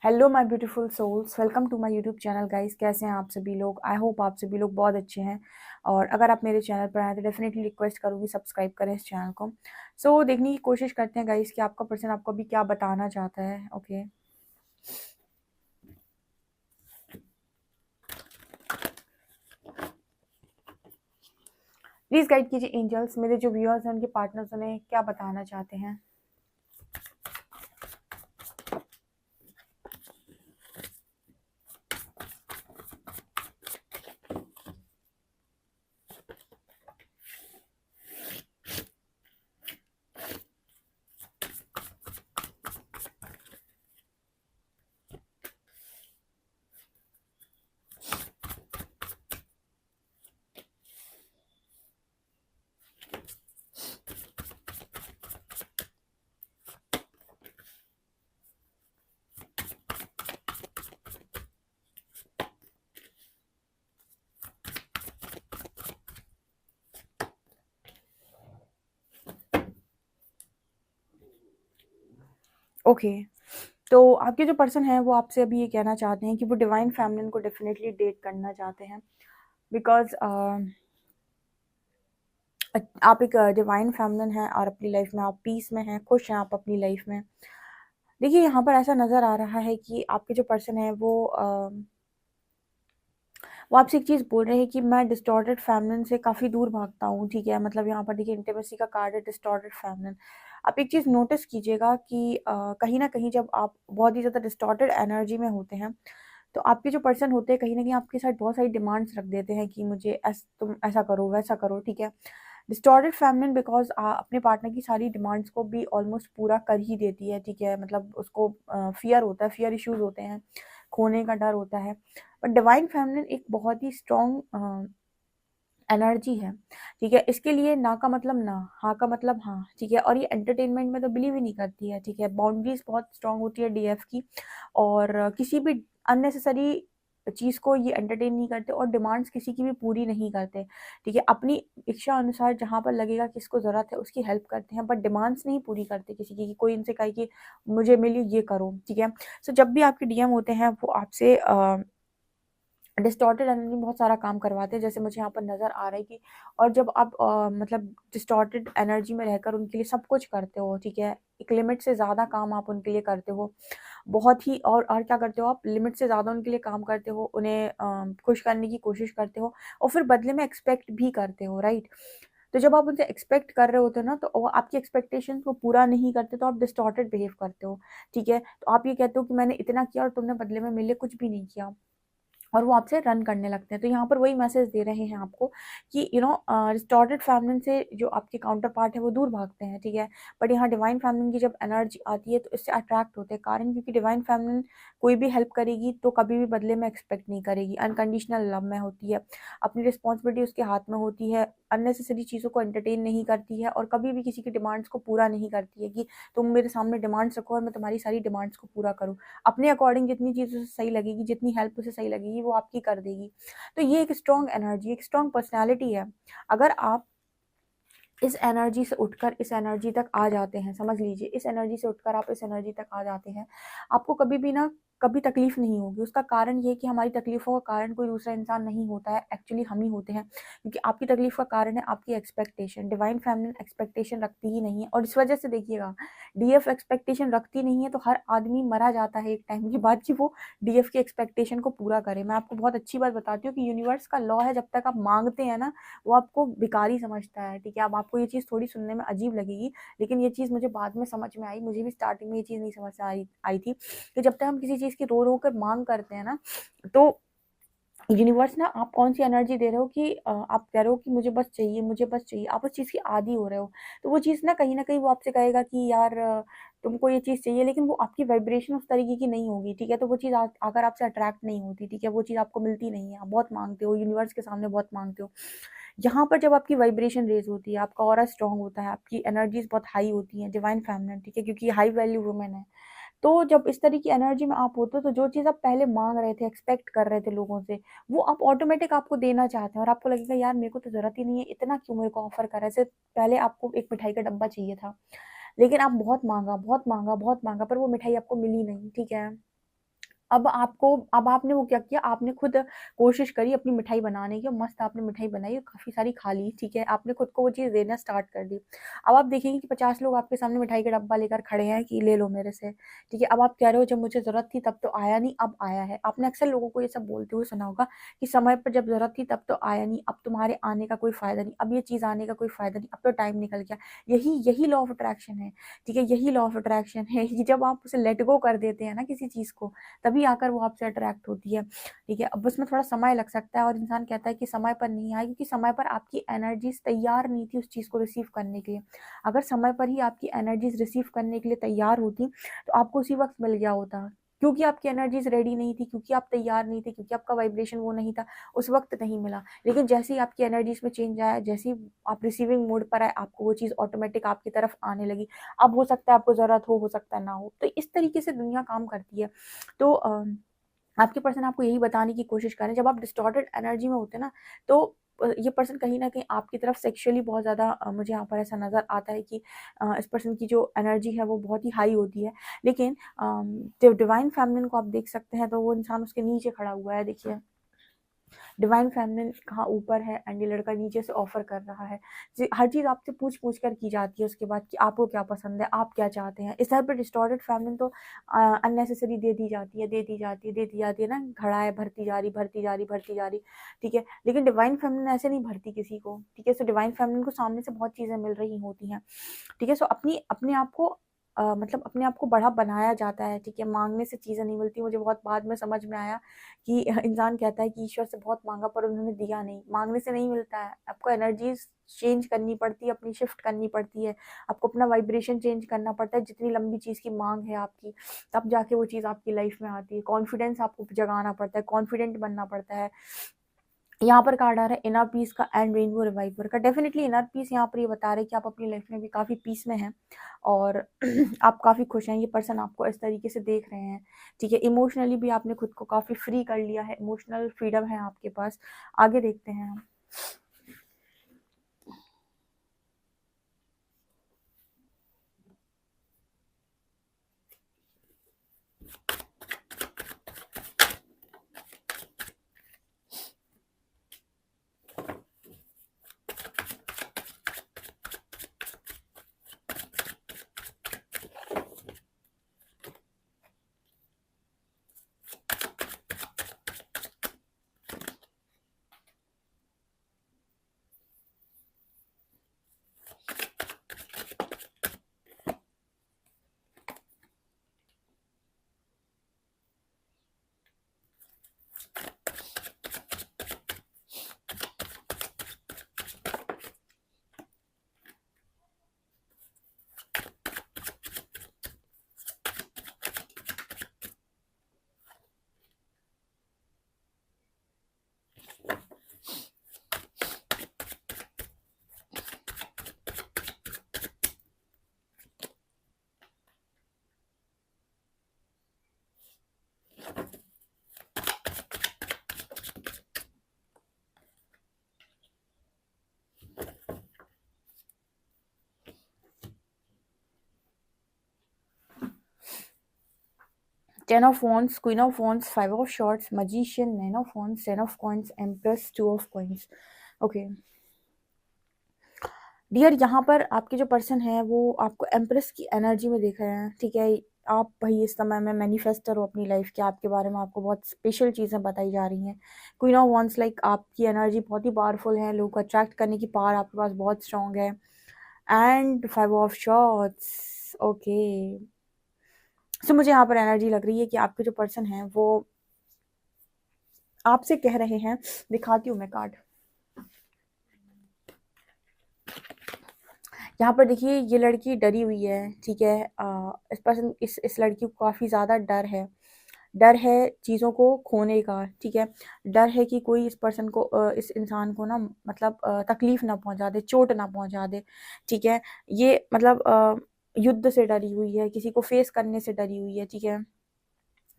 Hello my beautiful souls, welcome to my YouTube channel guys. कैसे हैं आप सभी लोग? आई होप आप सभी लोग बहुत अच्छे हैं। और अगर आप मेरे चैनल पर आए तो डेफिनेटली रिक्वेस्ट करूँगी सब्सक्राइब करें इस चैनल को। देखने की कोशिश करते हैं गाइस कि आपका पर्सन आपको अभी क्या बताना चाहता है। ओके, प्लीज़ गाइड कीजिए एंजल्स, मेरे जो व्यूअर्स हैं उनके पार्टनर्स उन्हें क्या बताना चाहते हैं। ओके, तो आपके जो पर्सन है वो आपसे अभी ये कहना चाहते हैं कि वो डिवाइन फेमिनिन को डेफिनेटली डेट करना चाहते हैं। बिकॉज आप एक डिवाइन फेमिनिन हैं और अपनी लाइफ में आप पीस में हैं, खुश हैं आप अपनी लाइफ में। देखिए, यहाँ पर ऐसा नज़र आ रहा है कि आपके जो पर्सन है वो आपसे एक चीज़ बोल रहे हैं कि मैं डिस्टॉर्टेड फेमिनिन से काफ़ी दूर भागता हूँ। ठीक है, मतलब यहाँ पर देखिए इंटीमेसी का कार्ड है, डिस्टॉर्टेड फेमिनिन। आप एक चीज़ नोटिस कीजिएगा कि कहीं ना कहीं जब आप बहुत ही ज़्यादा डिस्टॉर्टेड एनर्जी में होते हैं तो आपके जो पर्सन होते हैं कहीं ना कहीं आपके साथ बहुत सारी डिमांड्स रख देते हैं कि तुम ऐसा करो वैसा करो। ठीक है, डिस्टॉर्टेड फेमिनिन बिकॉज अपने पार्टनर की सारी डिमांड्स को भी ऑलमोस्ट पूरा कर ही देती है। ठीक है, मतलब उसको फियर होता है, फियर इश्यूज होते हैं, खोने का डर होता है। बट डिवाइन फेमिनिन एक बहुत ही स्ट्रॉन्ग एनर्जी है। ठीक है, इसके लिए ना का मतलब ना, हाँ का मतलब हाँ। ठीक है, और ये एंटरटेनमेंट में तो बिलीव ही नहीं करती है। ठीक है, बाउंड्रीज बहुत स्ट्रांग होती है डीएफ की। और किसी भी अननेसेसरी चीज़ को ये एंटरटेन नहीं करते और डिमांड्स किसी की भी पूरी नहीं करते। ठीक है, अपनी इच्छा अनुसार जहाँ पर लगेगा कि इसको ज़रूरत है उसकी हेल्प करते हैं, बट डिमांड्स नहीं पूरी करते किसी की, कि कोई इनसे कहे कि मुझे मिली ये करो। ठीक है, जब भी आपके डीएम होते हैं वो आपसे डिस्टॉर्टेड एनर्जी में बहुत सारा काम करवाते हैं, जैसे मुझे यहाँ पर नज़र आ रहा है कि और जब आप मतलब डिस्टॉर्टेड एनर्जी में रहकर उनके लिए सब कुछ करते हो। ठीक है, एक लिमिट से ज़्यादा काम आप उनके लिए करते हो, बहुत ही। और क्या करते हो आप? लिमिट से ज़्यादा उनके लिए काम करते हो, उन्हें खुश करने की कोशिश करते हो और फिर बदले में एक्सपेक्ट भी करते हो, राइट? तो जब आप उनसे एक्सपेक्ट कर रहे होते हो ना तो वो आपकी एक्सपेक्टेशन को पूरा नहीं करते तो आप डिस्टॉर्टेड बिहेव करते हो। ठीक है, तो आप ये कहते हो कि मैंने इतना किया और तुमने बदले में मेरे लिए कुछ भी नहीं किया, और वो आपसे रन करने लगते हैं। तो यहाँ पर वही मैसेज दे रहे हैं आपको कि डिस्टॉर्टेड फेमिनिन से जो आपके काउंटर पार्ट है वो दूर भागते हैं। ठीक है, बट यहाँ डिवाइन फेमिनिन की जब एनर्जी आती है तो इससे अट्रैक्ट होते हैं। कारण क्योंकि डिवाइन फेमिनिन कोई भी हेल्प करेगी तो कभी भी बदले में एक्सपेक्ट नहीं करेगी, अनकंडीशनल लव में होती है, अपनी रिस्पॉन्सिबिलिटी उसके हाथ में होती है, अननेसेसरी चीज़ों को एंटरटेन नहीं करती है और कभी भी किसी की डिमांड्स को पूरा नहीं करती है कि तुम मेरे सामने डिमांड्स रखो और मैं तुम्हारी सारी डिमांड्स को पूरा करूँ। अपने अकॉर्डिंग जितनी चीज़ उसे सही लगेगी, जितनी हेल्प उसे सही लगेगी वो आपकी कर देगी। तो ये एक स्ट्रॉन्ग एनर्जी, एक स्ट्रॉन्ग पर्सनैलिटी है। अगर आप इस एनर्जी से उठकर इस एनर्जी तक आ जाते हैं, समझ लीजिए इस एनर्जी से उठकर आप इस एनर्जी तक आ जाते हैं, आपको कभी भी ना कभी तकलीफ नहीं होगी। उसका कारण ये कि हमारी तकलीफों का कारण कोई दूसरा इंसान नहीं होता है, एक्चुअली हम ही होते हैं। क्योंकि आपकी तकलीफ का कारण है आपकी एक्सपेक्टेशन। डिवाइन फेमिनिन एक्सपेक्टेशन रखती ही नहीं है और इस वजह से देखिएगा डीएफ एक्सपेक्टेशन रखती नहीं है तो हर आदमी मरा जाता है एक टाइम के बाद कि वो डीएफ की एक्सपेक्टेशन को पूरा करे। मैं आपको बहुत अच्छी बात बताती हूँ कि यूनिवर्स का लॉ है, जब तक आप मांगते हैं ना वो आपको भिखारी समझता है। ठीक है, अब आपको ये चीज़ थोड़ी सुनने में अजीब लगेगी, लेकिन ये चीज़ मुझे बाद में समझ में आई। मुझे भी स्टार्टिंग में ये चीज़ नहीं समझ में आई थी कि जब तक हम किसी चीज़ की रो रो कर मांग करते हैं ना तो यूनिवर्स ना, आप कौन सी एनर्जी दे रहे हो कि आप कह रहे हो कि मुझे बस चाहिए, मुझे बस चाहिए, आप उस चीज़ की आदी हो रहे हो। तो वो चीज़ ना कहीं वो आपसे कहेगा कि यार तुमको ये चीज़ चाहिए, लेकिन वो आपकी वाइब्रेशन उस तरीके की नहीं होगी। ठीक है, तो वो चीज़ अगर आपसे अट्रैक्ट नहीं होती, ठीक है, वो चीज़ आपको मिलती नहीं है। आप बहुत मांगते हो, यूनिवर्स के सामने बहुत मांगते हो। यहाँ पर जब आपकी वाइब्रेशन रेज होती है, आपका ऑरा स्ट्रांग होता है, आपकी एनर्जीज बहुत हाई होती हैं, डिवाइन फेमिनिन। ठीक है, क्योंकि हाई वैल्यू वुमेन है। तो जब इस तरह की एनर्जी में आप होते हो तो जो चीज़ आप पहले मांग रहे थे, एक्सपेक्ट कर रहे थे लोगों से, वो आप ऑटोमेटिक आपको देना चाहते हैं और आपको लगेगा यार मेरे को तो ज़रूरत ही नहीं है, इतना क्यों मेरे को ऑफर कर रहा है। सिर्फ पहले आपको एक मिठाई का डब्बा चाहिए था, लेकिन आप बहुत मांगा, बहुत मांगा, बहुत मांगा, पर वो मिठाई आपको मिली नहीं। ठीक है, अब आपने वो क्या किया, आपने खुद कोशिश करी अपनी मिठाई बनाने की, मस्त आपने मिठाई बनाई और काफ़ी सारी खा ली, ठीक है? आपने खुद को वो चीज़ देना स्टार्ट कर दी। अब आप देखेंगे कि 50 लोग आपके सामने मिठाई का डब्बा लेकर खड़े हैं कि ले लो मेरे से, ठीक है? अब आप कह रहे हो जब मुझे ज़रूरत थी तब तो आया नहीं, अब आया है। आपने अक्सर लोगों को ये सब बोलते हुए सुना होगा कि समय पर जब ज़रूरत थी तब तो आया नहीं, अब तुम्हारे आने का कोई फ़ायदा नहीं, अब ये चीज़ आने का कोई फ़ायदा नहीं, अब तो टाइम निकल गया। यही यही लॉ ऑफ अट्रैक्शन है, ठीक है? यही लॉ ऑफ अट्रैक्शन है कि जब आप उसे लेट गो कर देते हैं ना किसी चीज़ को, तभी आकर वो आपसे अट्रैक्ट होती है, ठीक है? अब उसमें थोड़ा समय लग सकता है और इंसान कहता है कि समय पर नहीं आया, क्योंकि समय पर आपकी एनर्जीज़ तैयार नहीं थी उस चीज़ को रिसीव करने के लिए। अगर समय पर ही आपकी एनर्जीज़ रिसीव करने के लिए तैयार होती, तो आपको उसी वक़्त मिल गया होता। क्योंकि आपकी एनर्जीज़ रेडी नहीं थी, क्योंकि आप तैयार नहीं थे, क्योंकि आपका वाइब्रेशन वो नहीं था, उस वक़्त नहीं मिला। लेकिन जैसे ही आपकी एनर्जीज़ में चेंज आया, जैसे ही आप रिसीविंग मोड पर आए, आपको वो चीज़ ऑटोमेटिक आपकी तरफ आने लगी। अब हो सकता है आपको ज़रूरत हो सकता है ना हो। तो इस तरीके से दुनिया काम करती है। तो आपके पर्सन आपको यही बताने की कोशिश कर रहे हैं, जब आप डिस्टॉर्टेड एनर्जी में होते हैं ना, तो ये पर्सन कहीं न कहीं आपकी तरफ सेक्सुअली बहुत ज़्यादा मुझे यहाँ पर ऐसा नज़र आता है कि इस पर्सन की जो एनर्जी है वो बहुत ही हाई होती है। लेकिन जब डिवाइन फेमिनिन को आप देख सकते हैं, तो वो इंसान उसके नीचे खड़ा हुआ है, देखिए। डिवाइन फेमिनिन कहाँ ऊपर है एंड ये लड़का नीचे से ऑफर कर रहा है। हर चीज़ आपसे पूछ पूछ कर की जाती है उसके बाद कि आपको क्या पसंद है, आप क्या चाहते हैं। इस तरह पर डिस्टॉर्टेड फेमिनिन तो अननेसेसरी दे दी जाती है, दे दी जाती है, दे दी जाती है ना, घड़ा है भरती जा रही, भरती जा रही, भरती जा रही, ठीक है। लेकिन डिवाइन फेमिनिन ऐसे नहीं भरती किसी को, ठीक है। सो डिवाइन फेमिनिन को सामने से बहुत चीज़ें मिल रही होती हैं, ठीक है। सो अपनी अपने आप को मतलब अपने आप को बड़ा बनाया जाता है, ठीक है। माँगने से चीज़ें नहीं मिलती। मुझे बहुत बाद में समझ में आया कि इंसान कहता है कि ईश्वर से बहुत माँगा पर उन्होंने दिया नहीं। माँगने से नहीं मिलता है, आपको एनर्जीज़ चेंज करनी पड़ती है, अपनी शिफ्ट करनी पड़ती है, आपको अपना वाइब्रेशन चेंज करना पड़ता है। जितनी लंबी चीज़ की माँग है आपकी, तब जाके वो चीज़ आपकी लाइफ़ में आती है। कॉन्फिडेंस आपको जगाना पड़ता है, कॉन्फिडेंट बनना पड़ता है। यहाँ पर कार्ड आ रहा है इनर पीस का एंड रेनबो रिवाइवर का। डेफिनेटली इनर पीस यहाँ पर ये बता रहे हैं कि आप अपनी लाइफ में भी काफ़ी पीस में हैं और आप काफ़ी खुश हैं। ये पर्सन आपको इस तरीके से देख रहे हैं, ठीक है। इमोशनली भी आपने खुद को काफ़ी फ्री कर लिया है, इमोशनल फ्रीडम है आपके पास। आगे देखते हैं हम। Ten of wands, queen of wands, five of swords, magician, nine of wands, ten of coins, empress, two of coins. Okay dear, यहाँ पर आपके जो पर्सन है वो आपको एम्प्रेस की एनर्जी में देख रहे हैं, ठीक है। आप भाई इस समय में मैनिफेस्टर हो अपनी लाइफ के, आपके बारे में आपको बहुत स्पेशल चीज़ें बताई जा रही हैं। क्वीन ऑफ वॉन्ड्स लाइक आपकी एनर्जी बहुत ही पावरफुल है, लोगों को अट्रैक्ट करने की पावर आपके पास बहुत स्ट्रांग है। And five of shorts, okay. So मुझे यहाँ पर एनर्जी लग रही है कि आपके जो पर्सन है वो आपसे कह रहे हैं, दिखाती हूँ मैं कार्ड। यहाँ पर देखिए ये लड़की डरी हुई है, ठीक है। इस पर्सन इस लड़की को काफ़ी ज़्यादा डर है। डर है चीज़ों को खोने का, ठीक है। डर है कि कोई इस पर्सन को इस इंसान को ना मतलब तकलीफ़ ना पहुँचा दे, चोट ना पहुँचा दे, ठीक है। ये मतलब युद्ध से डरी हुई है, किसी को फेस करने से डरी हुई है, ठीक है।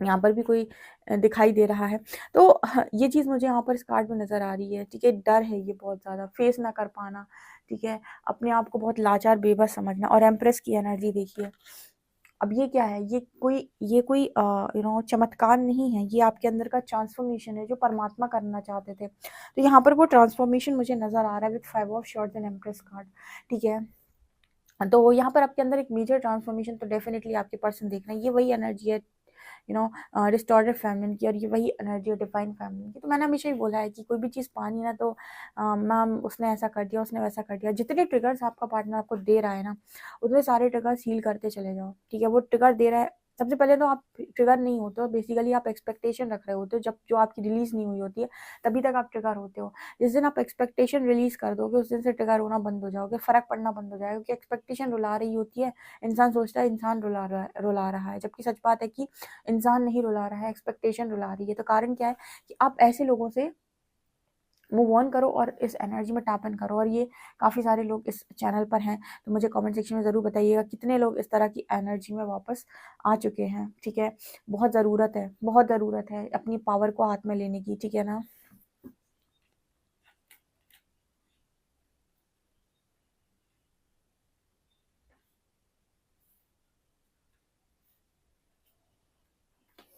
यहाँ पर भी कोई दिखाई दे रहा है। तो ये चीज़ मुझे यहाँ पर इस कार्ड में नज़र आ रही है, ठीक है। डर है ये बहुत ज़्यादा, फेस ना कर पाना, ठीक है। अपने आप को बहुत लाचार बेबस समझना। और एम्प्रेस की एनर्जी देखिए, अब ये क्या है, ये कोई चमत्कार नहीं है, ये आपके अंदर का ट्रांसफॉर्मेशन है जो परमात्मा करना चाहते थे। तो यहाँ पर वो ट्रांसफॉर्मेशन मुझे नज़र आ रहा है with 5 of shorts and empress card, ठीक है। तो यहाँ पर आपके अंदर एक मेजर ट्रांसफॉर्मेशन तो डेफिनेटली आपके पर्सन देख रहे हैं, ये वही एनर्जी है रिस्टोरेटिव फेमिनिन की, और ये वही एनर्जी है डिवाइन फेमिनिन की। तो मैंने हमेशा ही बोला है कि कोई भी चीज़ पानी ना तो मैम उसने ऐसा कर दिया, उसने वैसा कर दिया, जितने ट्रिगर्स आपका पार्टनर आपको दे रहा है ना, उतने सारे ट्रिगर्स हील करते चले जाओ, ठीक है। वो ट्रिगर दे रहा है, सबसे पहले तो आप ट्रिगर नहीं होते हो, बेसिकली आप एक्सपेक्टेशन रख रहे होते हो, जब जो आपकी रिलीज नहीं हुई होती है तभी तक आप ट्रिगर होते हो। जिस दिन आप एक्सपेक्टेशन रिलीज कर दोगे उस दिन से ट्रिगर होना बंद हो जाओगे, फर्क पड़ना बंद हो जाएगा, क्योंकि एक्सपेक्टेशन रुला रही होती है, इंसान सोचता है इंसान रुला रहा है, जबकि सच बात है कि इंसान नहीं रुला रहा है, एक्सपेक्टेशन रुला रही है। तो कारण क्या है कि आप ऐसे लोगों से मूव ऑन करो और इस एनर्जी में टैप इन करो। और ये काफ़ी सारे लोग इस चैनल पर हैं, तो मुझे कमेंट सेक्शन में ज़रूर बताइएगा कितने लोग इस तरह की एनर्जी में वापस आ चुके हैं, ठीक है। बहुत ज़रूरत है अपनी पावर को हाथ में लेने की, ठीक है ना।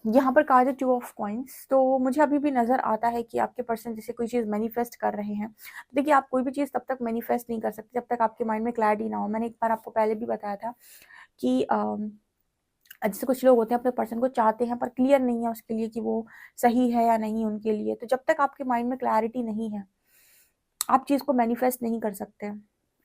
यहाँ पर कहा जाए 2 ऑफ कॉइन्स, तो मुझे अभी भी नज़र आता है कि आपके पर्सन जैसे कोई चीज़ मैनिफेस्ट कर रहे हैं। तो देखिए, आप कोई भी चीज़ तब तक मैनिफेस्ट नहीं कर सकते जब तक आपके माइंड में क्लैरिटी ना हो। मैंने एक बार आपको पहले भी बताया था कि जैसे कुछ लोग होते हैं अपने पर्सन को चाहते हैं पर क्लियर नहीं है उसके लिए कि वो सही है या नहीं उनके लिए। तो जब तक आपके माइंड में क्लैरिटी नहीं है, आप चीज़ को मैनिफेस्ट नहीं कर सकते।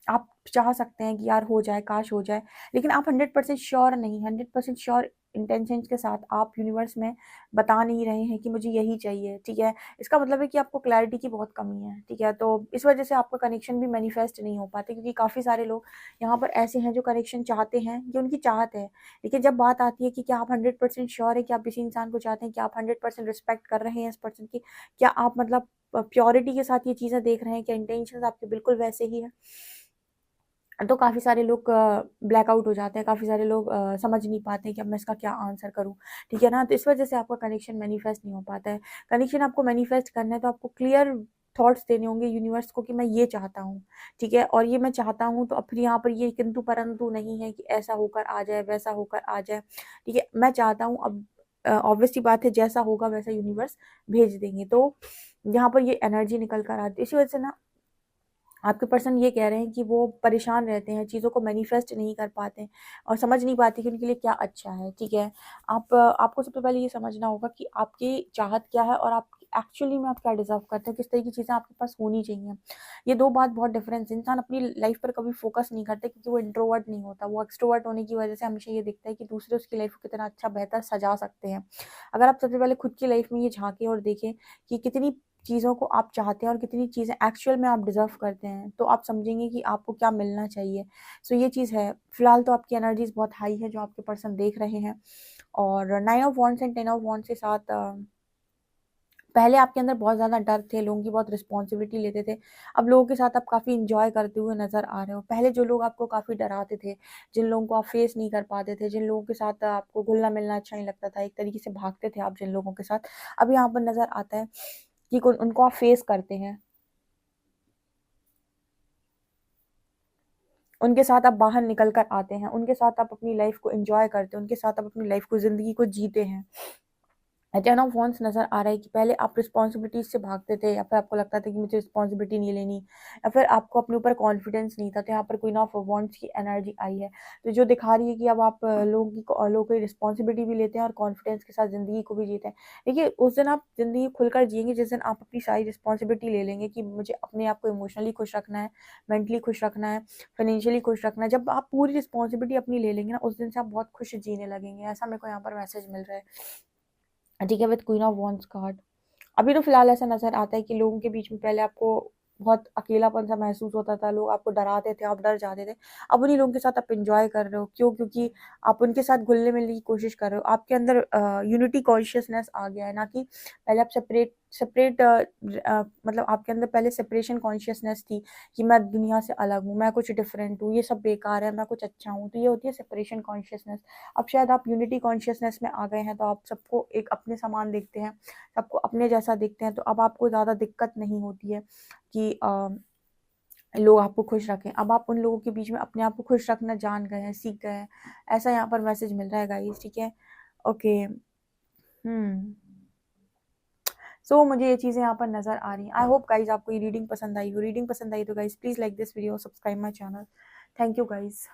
आप चाह सकते हैं कि यार हो जाए, काश हो जाए, लेकिन आप 100% श्योर नहीं, 100% श्योर इंटेंशंस के साथ आप यूनिवर्स में बता नहीं रहे हैं कि मुझे यही चाहिए, ठीक है। इसका मतलब है कि आपको क्लैरिटी की बहुत कमी है, ठीक है। तो इस वजह से आपका कनेक्शन भी मैनिफेस्ट नहीं हो पाते, क्योंकि काफ़ी सारे लोग यहाँ पर ऐसे हैं जो कनेक्शन चाहते हैं, ये उनकी चाहत है। लेकिन जब बात आती है कि क्या आप 100% श्योर है कि आप किसी इंसान को चाहते हैं, क्या आप 100% रिस्पेक्ट कर रहे हैं इस पर्सन की, क्या आप मतलब प्योरिटी के साथ ये चीज़ें देख रहे हैं, क्या इंटेंशंस आपके बिल्कुल वैसे ही हैं, तो काफ़ी सारे लोग ब्लैकआउट हो जाते हैं, काफ़ी सारे लोग समझ नहीं पाते कि अब मैं इसका क्या आंसर करूँ, ठीक है ना। तो इस वजह से आपका कनेक्शन मैनिफेस्ट नहीं हो पाता है। कनेक्शन आपको मैनिफेस्ट करना है तो आपको क्लियर थॉट्स देने होंगे यूनिवर्स को कि मैं ये चाहता हूँ, ठीक है। और ये मैं चाहता हूँ, तो अब फिर यहाँ पर ये किंतु परंतु नहीं है कि ऐसा होकर आ जाए, वैसा होकर आ जाए, ठीक है। मैं चाहता हूँ, अब ऑब्वियस सी बात है जैसा होगा वैसा यूनिवर्स भेज देंगे। तो यहाँ पर ये एनर्जी निकल कर आती है। इसी वजह से ना आपके पर्सन ये कह रहे हैं कि वो परेशान रहते हैं, चीज़ों को मैनिफेस्ट नहीं कर पाते हैं और समझ नहीं पाते कि उनके लिए क्या अच्छा है, ठीक है। आपको सबसे पहले ये समझना होगा कि आपकी चाहत क्या है और आप एक्चुअली में आप क्या डिज़र्व करते हो, किस तरह की चीज़ें आपके पास होनी चाहिए। ये 2 बात बहुत डिफरेंस है। इंसान अपनी लाइफ पर कभी फोकस नहीं करता क्योंकि वो इंट्रोवर्ट नहीं होता, वो एक्सट्रोवर्ट होने की वजह से हमेशा ये दिखता है कि दूसरे उसकी लाइफ को कितना अच्छा बेहतर सजा सकते हैं। अगर आप सबसे पहले खुद की लाइफ में ये झाँकें और देखें कि कितनी चीज़ों को आप चाहते हैं और कितनी चीज़ें एक्चुअल में आप डिज़र्व करते हैं, तो आप समझेंगे कि आपको क्या मिलना चाहिए। सो ये चीज़ है। फिलहाल तो आपकी एनर्जीज़ बहुत हाई है जो आपके पर्सन देख रहे हैं। और 9 of wands and 10 of wands के साथ पहले आपके अंदर बहुत ज़्यादा डर थे, लोगों की बहुत रिस्पॉन्सिबिलिटी लेते थे। अब लोगों के साथ आप काफ़ी एन्जॉय करते हुए नज़र आ रहे हो। पहले जो लोग आपको काफ़ी डराते थे, जिन लोगों को आप फेस नहीं कर पाते थे, जिन लोगों के साथ आपको घुलना-मिलना अच्छा नहीं लगता था, एक तरीके से भागते थे आप जिन लोगों के साथ, अब यहाँ पर नज़र आता है कि उनको आप फेस करते हैं। उनके साथ आप बाहर निकल कर आते हैं, उनके साथ आप अपनी लाइफ़ को एन्जॉय करते हैं, उनके साथ आप अपनी लाइफ़ को ज़िंदगी को जीते हैं। 10 ऑफ वांड्स नज़र आ रहा है कि पहले आप रिस्पॉन्सिबिलिटीज़ से भागते थे या फिर आपको लगता था कि मुझे रिस्पॉन्सिबिलिटी नहीं लेनी या फिर आपको अपने ऊपर कॉन्फिडेंस नहीं था, तो यहाँ पर क्वीन ऑफ वांड्स की एनर्जी आई है। तो जो दिखा रही है कि अब आप लोगों की रिस्पॉन्सिबिलिटी भी लेते हैं और कॉन्फिडेंस के साथ ज़िंदगी को भी जीते हैं। देखिए, उस दिन आप ज़िंदगी खुलकर जिएँगे जिस दिन आप अपनी सारी रिस्पॉन्सिबिलिटी ले लेंगे कि मुझे अपने आप को इमोशनली खुश रखना है, मेंटली खुश रखना है, फाइनेंशियली खुश रखना है। जब आप पूरी रिस्पॉन्सिबिलिटी अपनी ले लेंगे ना, उस दिन से आप बहुत खुश जीने लगेंगे। ऐसा मेरे को यहाँ पर मैसेज मिल रहा है। ठीक है, with queen of wands card. अभी तो फिलहाल ऐसा नज़र आता है कि लोगों के बीच में पहले आपको बहुत अकेलापन-सा महसूस होता था, लोग आपको डराते थे, आप डर जाते थे। अब उन्हीं लोगों के साथ आप एन्जॉय कर रहे हो। क्यों? क्योंकि आप उनके साथ घुलने-मिलने की कोशिश कर रहे हो। आपके अंदर यूनिटी कॉन्शियसनेस आ गया है, ना कि पहले आप सेपरेट सेपरेट मतलब आपके अंदर पहले सेपरेशन कॉन्शियसनेस थी कि मैं दुनिया से अलग हूँ, मैं कुछ डिफरेंट हूँ, ये सब बेकार है, मैं कुछ अच्छा हूँ। तो ये होती है सेपरेशन कॉन्शियसनेस। अब शायद आप यूनिटी कॉन्शियसनेस में आ गए हैं, तो आप सबको एक अपने समान देखते हैं, सबको अपने जैसा देखते हैं, तो अब आपको ज़्यादा दिक्कत नहीं होती है कि लोग आपको खुश रखें। अब आप उन लोगों के बीच में अपने आप को खुश रखना जान गए हैं, सीख गए हैं। ऐसा यहाँ पर मैसेज मिल रहा है गाइस, ठीक है? ओके। सो मुझे ये चीज़ें यहाँ पर नज़र आ रही हैं। आई होप गाइस आपको ये रीडिंग पसंद आई हो। रीडिंग पसंद आई तो guys please like this video, subscribe my channel. Thank you guys.